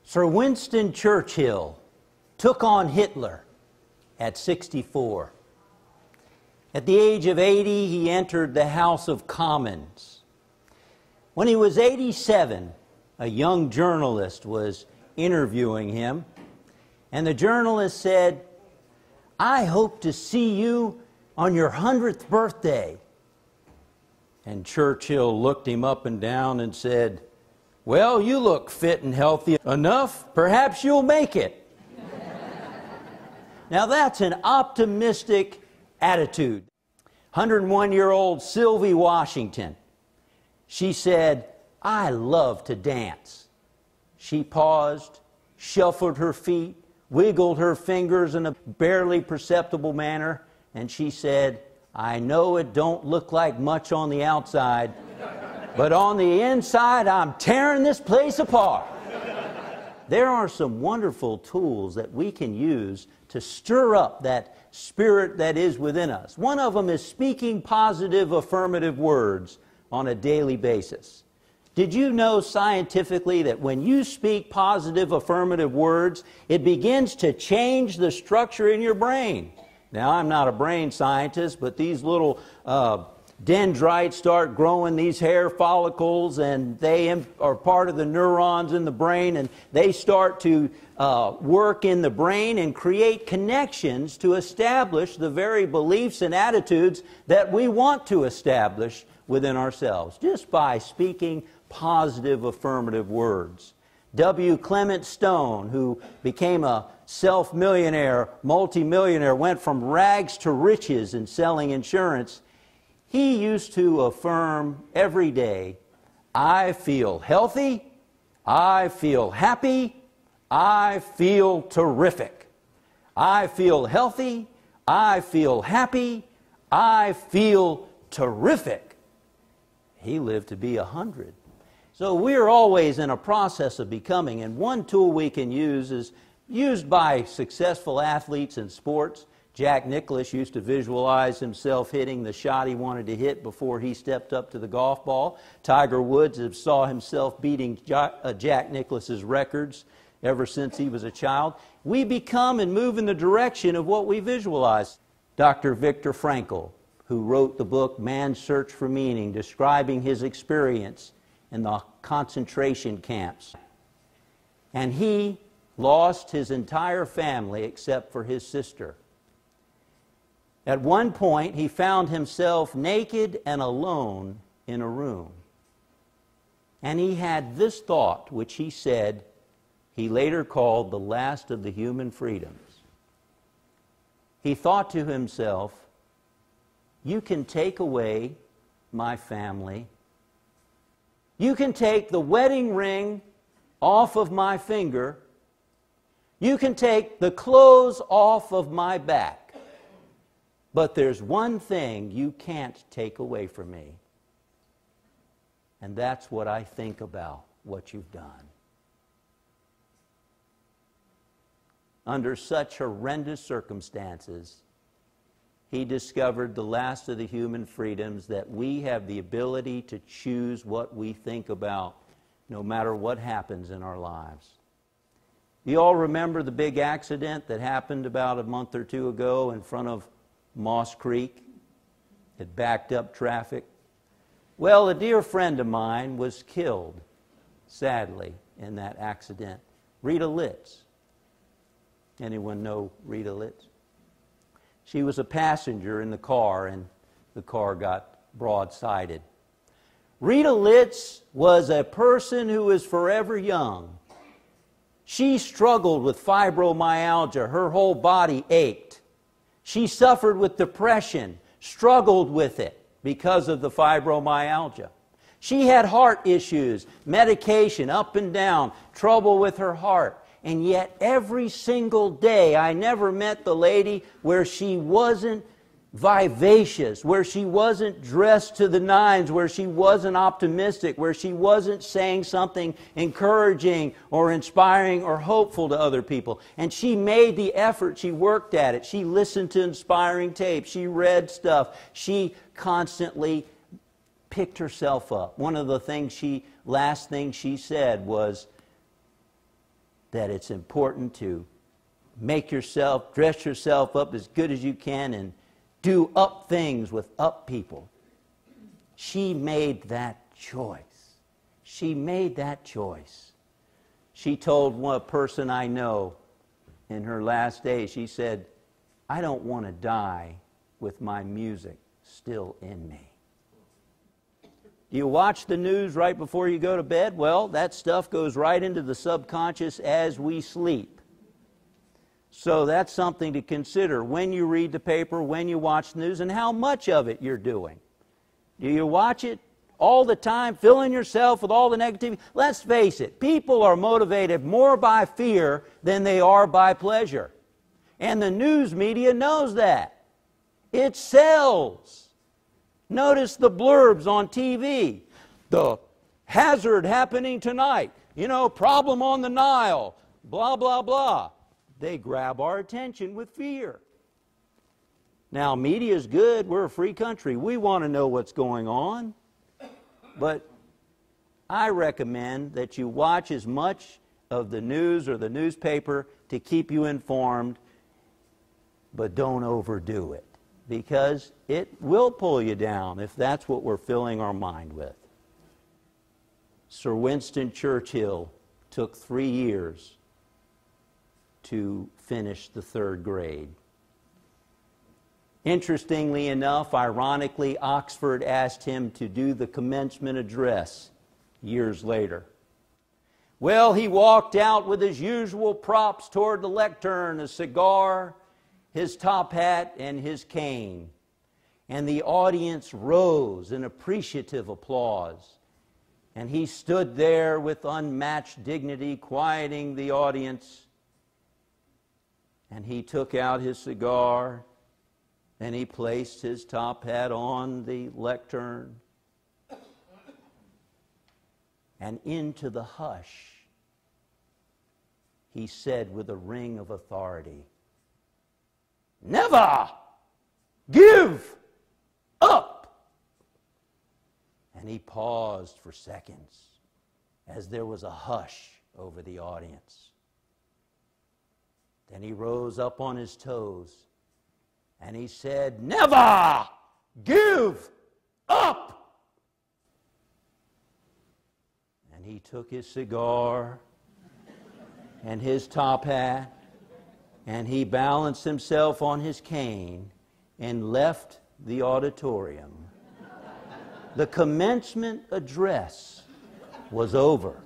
Sir Winston Churchill took on Hitler at 64. At the age of 80, he entered the House of Commons. When he was 87, a young journalist was interviewing him, and the journalist said, "I hope to see you on your 100th birthday." And Churchill looked him up and down and said, "Well, you look fit and healthy enough. Perhaps you'll make it." Now that's an optimistic attitude. 101-year-old Sylvie Washington. She said, "I love to dance." She paused, shuffled her feet, wiggled her fingers in a barely perceptible manner, and she said, "I know it don't look like much on the outside, but on the inside, I'm tearing this place apart." There are some wonderful tools that we can use to stir up that spirit that is within us. One of them is speaking positive, affirmative words on a daily basis. Did you know scientifically that when you speak positive, affirmative words, it begins to change the structure in your brain? Now, I'm not a brain scientist, but these little dendrites start growing these hair follicles, and they are part of the neurons in the brain, and they start to work in the brain and create connections to establish the very beliefs and attitudes that we want to establish within ourselves, just by speaking positive, affirmative words. W. Clement Stone, who became a self-millionaire, multimillionaire, went from rags to riches in selling insurance. He used to affirm every day, "I feel healthy, I feel happy, I feel terrific. I feel healthy, I feel happy, I feel terrific." He lived to be 100. So we're always in a process of becoming, and one tool we can use is used by successful athletes in sports. Jack Nicklaus used to visualize himself hitting the shot he wanted to hit before he stepped up to the golf ball. Tiger Woods saw himself beating Jack Nicklaus's records ever since he was a child. We become and move in the direction of what we visualize. Dr. Viktor Frankl, who wrote the book Man's Search for Meaning, describing his experience in the concentration camps. And he lost his entire family except for his sister. At one point, he found himself naked and alone in a room. And he had this thought, which he said he later called the last of the human freedoms. He thought to himself, "You can take away my family. You can take the wedding ring off of my finger. You can take the clothes off of my back. But there's one thing you can't take away from me. And that's what I think about what you've done." Under such horrendous circumstances, he discovered the last of the human freedoms, that we have the ability to choose what we think about no matter what happens in our lives. You all remember the big accident that happened about a month or two ago in front of Moss Creek? It backed up traffic. Well, a dear friend of mine was killed, sadly, in that accident. Rita Litz. Anyone know Rita Litz? She was a passenger in the car, and the car got broadsided. Rita Litz was a person who was forever young. She struggled with fibromyalgia. Her whole body ached. She suffered with depression, struggled with it because of the fibromyalgia. She had heart issues, medication up and down, trouble with her heart. And yet every single day, I never met the lady where she wasn't vivacious, where she wasn't dressed to the nines, where she wasn't optimistic, where she wasn't saying something encouraging or inspiring or hopeful to other people. And she made the effort. She worked at it. She listened to inspiring tapes. She read stuff. She constantly picked herself up. One of the last things she said was, that it's important to dress yourself up as good as you can and do up things with up people. She made that choice. She made that choice. She told one person I know in her last days, she said, I don't want to die with my music still in me. Do you watch the news right before you go to bed? Well, that stuff goes right into the subconscious as we sleep. So that's something to consider when you read the paper, when you watch the news, and how much of it you're doing. Do you watch it all the time, filling yourself with all the negativity? Let's face it, people are motivated more by fear than they are by pleasure. And the news media knows that. It sells. Notice the blurbs on TV. The hazard happening tonight. Problem on the Nile. Blah, blah, blah. They grab our attention with fear. Now, media's good. We're a free country. We want to know what's going on. But I recommend that you watch as much of the news or the newspaper to keep you informed, but don't overdo it, because it will pull you down if that's what we're filling our mind with. Sir Winston Churchill took 3 years to finish the 3rd grade. Interestingly enough, ironically, Oxford asked him to do the commencement address years later. Well, he walked out with his usual props toward the lectern, a cigar, his top hat, and his cane. And the audience rose in appreciative applause. And he stood there with unmatched dignity, quieting the audience. And he took out his cigar, and he placed his top hat on the lectern. And into the hush, he said with a ring of authority, "Never give up." And he paused for seconds as there was a hush over the audience. Then he rose up on his toes and he said, "Never give up." And he took his cigar and his top hat, and he balanced himself on his cane and left the auditorium. The commencement address was over.